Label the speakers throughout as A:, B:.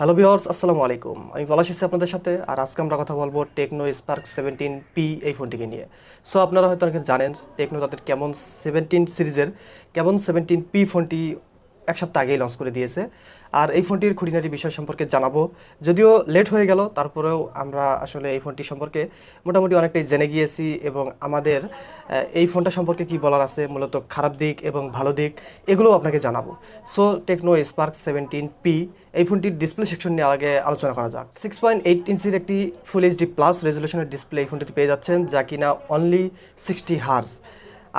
A: Hello viewers, আসসালামু আলাইকুম। আমি পলাশ এসেছি আপনাদের সাথে। আর আজকে আমরা কথা বলবো টেকনো স্পার্ক 17p এই ফোনটিকে নিয়ে। সো আপনারা হয়তো অনেকে জানেন টেকনো তাদের ক্যামন 17 সিরিজের ক্যামন 17p ফোনটি এক সপ্তাহ আগেই লঞ্চ করে দিয়েছে। আর এই ফোনটির খুঁটিনাটি বিষয় সম্পর্কে জানাবো। যদিও লেট হয়ে গেল, তারপরেও আমরা আসলে এই ফোনটি সম্পর্কে মোটামুটি অনেকটাই জেনে গিয়েছি এবং আমাদের এই ফোনটা সম্পর্কে কি বলার আছে, মূলত খারাপ দিক এবং ভালো দিক, এগুলোও আপনাকে জানাবো। সো টেকনো স্পার্ক 17p এই ফোনটির ডিসপ্লে সেকশন নিয়ে আগে আলোচনা করা যাক। 6.8 ইঞ্চির একটি ফুল এইচডি প্লাস রেজলিউশনের ডিসপ্লে এই ফোনটিতে পেয়ে যাচ্ছেন, যা কিনা অনলি 60 হার্জ।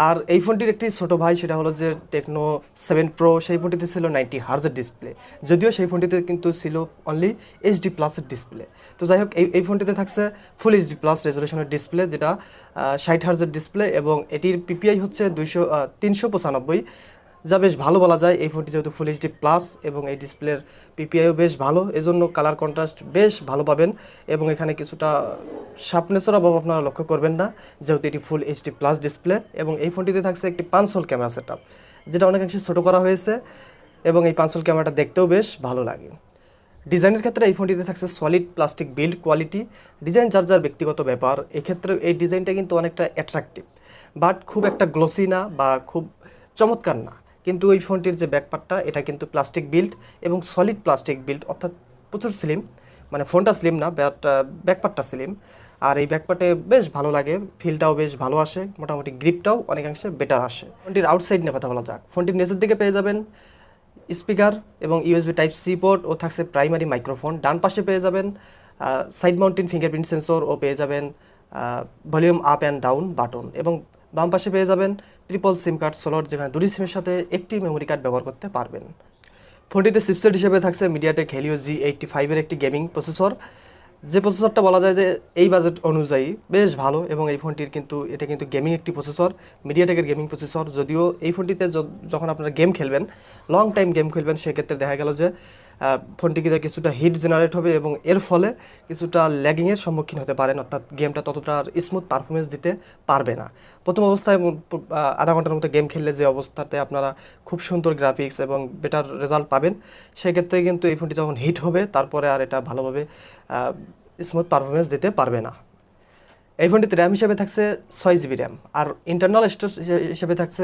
A: আর এই ফোনটির একটি ছোটো ভাই, সেটা হলো যে টেকনো 7 প্রো, সেই ফোনটিতে ছিল 90 হার্জের ডিসপ্লে। যদিও সেই ফোনটিতে কিন্তু ছিল অনলি এইচডি প্লাসের ডিসপ্লে। তো যাই হোক, এই ফোনটিতে থাকছে ফুল এইচডি প্লাস রেজলিউশনের ডিসপ্লে, যেটা 60 হার্জের ডিসপ্লে, এবং এটির পিপিআই হচ্ছে 395, যা বেশ ভালো বলা যায়। এই ফোনটি যেহেতু ফুল এইচডি প্লাস এবং এই ডিসপ্লের পিপিআইও বেশ ভালো, এজন্য কালার কন্ট্রাস্ট বেশ ভালো পাবেন। এবং এখানে কিছুটা শার্পনেসের অভাব আপনারা লক্ষ্য করবেন না, যেহেতু এটি ফুল এইচডি প্লাস ডিসপ্লে। এবং এই ফোনটিতে থাকছে একটি 5 হোল ক্যামেরা সেটআপ, যেটা অনেকাংশে ছোটো করা হয়েছে, এবং এই 5 হোল ক্যামেরাটা দেখতেও বেশ ভালো লাগে। ডিজাইনের ক্ষেত্রে এই ফোনটিতে থাকছে solid plastic build quality. Design যার যার ব্যক্তিগত ব্যাপার, এক্ষেত্রে এই ডিজাইনটা কিন্তু অনেকটা অ্যাট্রাকটিভ, বাট খুব একটা গ্লোসি না বা খুব চমৎকার না। কিন্তু ওই ফোনটির যে ব্যাকপার্টটা, এটা কিন্তু প্লাস্টিক বিল্ড এবং সলিড প্লাস্টিক বিল্ড, অর্থাৎ প্রচুর স্লিম। মানে ফোনটা স্লিম না, ব্যাকপার্টটা স্লিম। আর এই ব্যাকপার্টে বেশ ভালো লাগে, ফিলটাও বেশ ভালো আসে, মোটামুটি গ্রিপটাও অনেকাংশে বেটার আসে। ফোনটির আউটসাইড নিয়ে কথা বলা যাক। ফোনটির নিচের দিকে পেয়ে যাবেন স্পিকার এবং ইউএসবি টাইপ সি পোর্ট, ও থাকছে প্রাইমারি মাইক্রোফোন। ডান পাশে পেয়ে যাবেন সাইড মাউন্টেন ফিঙ্গারপ্রিন্ট সেন্সর, ও পেয়ে যাবেন volume up and down button. এবং বাম পাশে পেয়ে যাবেন ট্রিপল সিম কার্ড স্লট, যেখানে দুটি সিমের সাথে একটি মেমোরি কার্ড ব্যবহার করতে পারবেন। ফোনটিতে চিপসেট হিসেবে থাকছে মিডিয়াটেক হেলিও G85 এর একটি গেমিং প্রসেসর, যে প্রসেসরটা বলা যায় যে এই বাজেট অনুযায়ী বেশ ভালো। এবং এই ফোনটির কিন্তু এটা কিন্তু গেমিং একটি প্রসেসর, মিডিয়াটেকের গেমিং প্রসেসর। যদিও এই ফোনটিতে যখন আপনারা গেম খেলবেন, লং টাইম গেম খেলবেন, সেক্ষেত্রে দেখা গেল যে ফোনটিতে কিছুটা হিট জেনারেট হবে এবং এর ফলে কিছুটা ল্যাগিংয়ের সম্মুখীন হতে পারেন, অর্থাৎ গেমটা ততটা স্মুথ পারফরমেন্স দিতে পারবে না। প্রথম অবস্থায় আধা ঘন্টার মতো গেম খেললে যে অবস্থাতে আপনারা খুব সুন্দর গ্রাফিক্স এবং বেটার রেজাল্ট পাবেন, সেক্ষেত্রে কিন্তু এই ফোনটি যখন হিট হবে, তারপরে আর এটা ভালোভাবে স্মুথ পারফরমেন্স দিতে পারবে না। এই ফোনটিতে র্যাম হিসেবে থাকছে 6 জিবি র্যাম, আর ইন্টারনাল স্টোরেজ হিসেবে থাকছে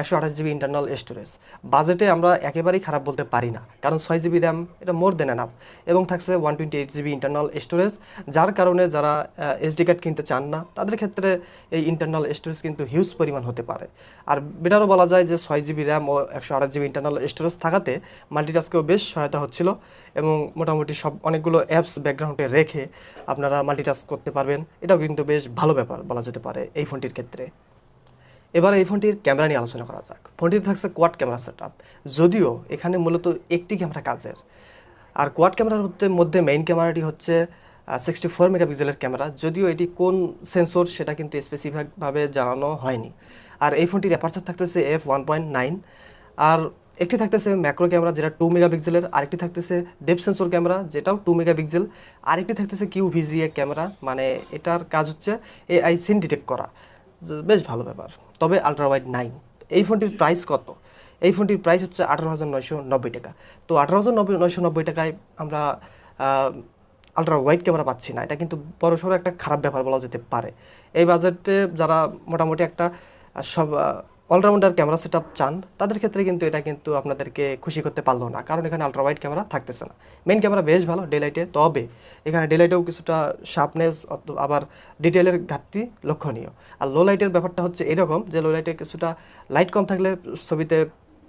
A: 128 জিবি ইন্টারনাল স্টোরেজ। বাজেটে আমরা একেবারেই খারাপ বলতে পারি না, কারণ 6 জিবি র্যাম এটা মোর দেন এনাফ। এবং থাকছে 128 জিবি ইন্টারনাল স্টোরেজ, যার কারণে যারা এসডি কার্ড কিনতে চান না, তাদের ক্ষেত্রে এই ইন্টারনাল স্টোরেজ কিন্তু হিউজ পরিমাণ হতে পারে। আর বেটারও বলা যায় যে 6 জিবি র্যাম ও 128 জিবি ইন্টারনাল স্টোরেজ থাকাতে মাল্টিটাস্কেও বেশ সহায়তা হচ্ছিল, এবং মোটামুটি অনেকগুলো অ্যাপস ব্যাকগ্রাউন্ডে রেখে আপনারা মাল্টিটাস্ক করতে পারবেন। এটাও কিন্তু বেশ ভালো ব্যাপার বলা যেতে পারে এই ফোনটির ক্ষেত্রে। এবার এই ফোনটির ক্যামেরা নিয়ে আলোচনা করা যাক। ফোনটিতে থাকছে কোয়াড ক্যামেরা সেটআপ, যদিও এখানে মূলত একটি ক্যামেরা কাজের। আর কোয়াড ক্যামেরার মধ্যে মেইন ক্যামেরাটি হচ্ছে 64 মেগাপিক্সেলের ক্যামেরা, যদিও এটি কোন সেন্সর সেটা কিন্তু স্পেসিফিকভাবে জানানো হয়নি। আর এই ফোনটির অ্যাপারচার থাকতেছে f1.9, আর একটি থাকতেছে ম্যাক্রো ক্যামেরা, যেটা 2 মেগাপিক্সেলের, আরেকটি থাকতেছে ডেপ সেন্সর ক্যামেরা, যেটাও 2 মেগাপিক্সেল, আরেকটি থাকতেছে QVGA ক্যামেরা, মানে এটার কাজ হচ্ছে AI সিন ডিটেক্ট করা, বেশ ভালো ব্যাপার। তবে আলট্রা ওয়াইড নাই। এই ফোনটির প্রাইস কত? এই ফোনটির প্রাইস হচ্ছে 18,990 টাকা। তো 18,990 টাকায় আমরা আলট্রা ওয়াইড ক্যামেরা পাচ্ছি না, এটা কিন্তু বড়সড় একটা খারাপ ব্যাপার বলা যেতে পারে। এই বাজেটে যারা মোটামুটি একটা সব অলরাউন্ডার ক্যামেরা সেটআপ চান, তাদের ক্ষেত্রে কিন্তু এটা কিন্তু আপনাদেরকে খুশি করতে পারলো না, কারণ এখানে আলট্রা ওয়াইড ক্যামেরা থাকতেছে না। মেইন ক্যামেরা বেশ ভালো ডে লাইটে, তবে এখানে ডে লাইটেও কিছুটা শার্পনেস আবার ডিটেলের ঘাটতি লক্ষণীয়। আর লো লাইটের ব্যাপারটা হচ্ছে এরকম যে লো লাইটে কিছুটা লাইট কম থাকলে ছবিতে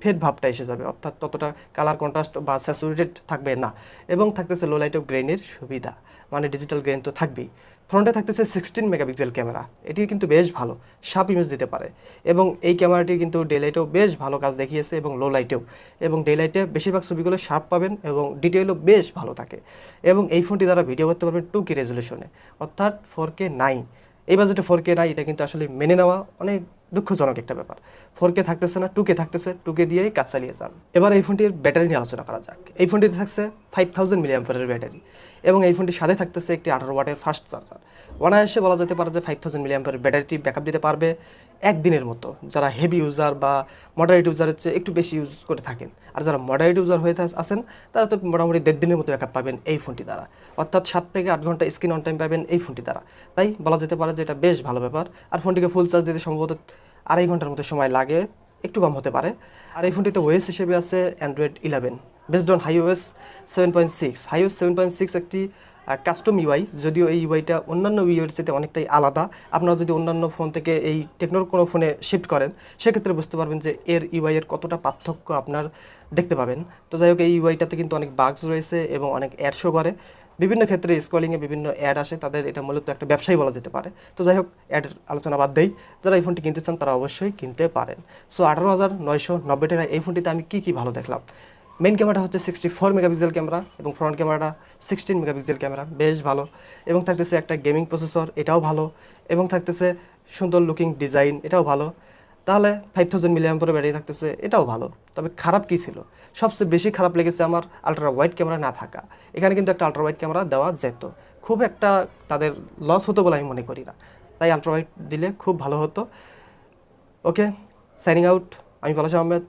A: ফেড ভাবটা এসে যাবে, অর্থাৎ ততটা কালার কন্ট্রাস্ট বা স্যাচুরেটেড থাকবে না। এবং থাকতেছে লো লাইটেও গ্রেনের সুবিধা, মানে ডিজিটাল গ্রেন তো থাকবেই। ফ্রন্টে থাকতেছে 16 মেগাপিক্সেল ক্যামেরা, এটি কিন্তু বেশ ভালো শার্প ইমেজ দিতে পারে, এবং এই ক্যামেরাটি কিন্তু ডে লাইটেও বেশ ভালো কাজ দেখিয়েছে এবং লো লাইটেও। এবং ডে লাইটে বেশিরভাগ ছবিগুলো শার্প পাবেন এবং ডিটেইলও বেশ ভালো থাকে। এবং এই ফোনটি দ্বারা ভিডিও করতে পারবেন 2K রেজলিউশনে, অর্থাৎ 4K নাই। এই বাজেটে 4K নাই, এটা কিন্তু আসলে মেনে নেওয়া অনেক দুঃখজনক একটা ব্যাপার। 4K থাকতেছে না, 2K থাকতেছে, 2K দিয়েই কাজ চালিয়ে যান। এবার এই ফোনটির ব্যাটারি নিয়ে আলোচনা করা যাক। এই ফোনটিতে থাকছে 5000 mAh ব্যাটারি এবং এই ফোনটির সাথে থাকতেছে একটি 18 ওয়াটের ফাস্ট চার্জার। অনায়াসে বলা যেতে পারে যে 5000 mAh ব্যাটারিটি ব্যাকআপ দিতে পারবে একদিনের মতো। যারা হেভি ইউজার বা মডারেট ইউজারের চেয়ে একটু বেশি ইউজ করে থাকেন, আর যারা মডারেট ইউজার হয়ে আছেন তারা তো মোটামুটি 1.5 দিনের মতো ব্যাকআপ পাবেন এই ফোনটি দ্বারা, অর্থাৎ 7 থেকে 8 ঘন্টা স্ক্রিন অন টাইম পাবেন এই ফোনটি দ্বারা। তাই বলা যেতে পারে যে এটা বেশ ভালো ব্যাপার। আর ফোনটিকে ফুল চার্জ দিতে সম্ভবত 2.5 ঘন্টার মতো সময় লাগে, একটু কম হতে পারে। আর এই ফোনটিতে ওএস হিসেবে আছে Android 11 based on iOS 7.6। iOS 7.6 একটি কাস্টম ইউআই, যদিও এই ইউআইটা অন্যান্য ইউআইয়ের সাথে অনেকটাই আলাদা। আপনারা যদি অন্যান্য ফোন থেকে এই টেকনোর কোনো ফোনে শিফট করেন সেক্ষেত্রে বুঝতে পারবেন যে এর ইউআইয়ের কতটা পার্থক্য আপনার দেখতে পাবেন। তো যাই হোক, এই ইউআইটাতে কিন্তু অনেক বাগস রয়েছে এবং অনেক অ্যাড শো করে। বিভিন্ন ক্ষেত্রে স্ক্রলিংয়ে বিভিন্ন অ্যাড আসে, তাদের এটা মূলত একটা ব্যবসায়ী বলা যেতে পারে। তো যাই হোক, অ্যাডের আলোচনা বাদ দেই, যারা এই ফোনটি কিনতে চান তারা অবশ্যই কিনতে পারেন। সো 18,990 টাকায় এই ফোনটিতে আমি কী ভালো দেখলাম। মেইন ক্যামেরাটা হচ্ছে 64 মেগাপিক্সেল ক্যামেরা এবং ফ্রন্ট ক্যামেরাটা 16 মেগাপিক্সেল ক্যামেরা, বেশ ভালো। এবং থাকতেছে একটা গেমিং প্রসেসর, এটাও ভালো। এবং থাকতেছে সুন্দর লুকিং ডিজাইন, এটাও ভালো। তাহলে 5000 mAh ব্যাটারি থাকতেছে, এটাও ভালো। তবে খারাপ কী ছিল? সবচেয়ে বেশি খারাপ লেগেছে আমার আলট্রা ওয়াইড ক্যামেরা না থাকা। এখানে কিন্তু একটা আলট্রা ওয়াইড ক্যামেরা দেওয়া যেত, খুব একটা তাদের লস হতো বলে আমি মনে করি না। তাই আলট্রা ওয়াইড দিলে খুব ভালো হতো। ওকে, সাইনিং আউট, আমি পলাশ আহমেদ।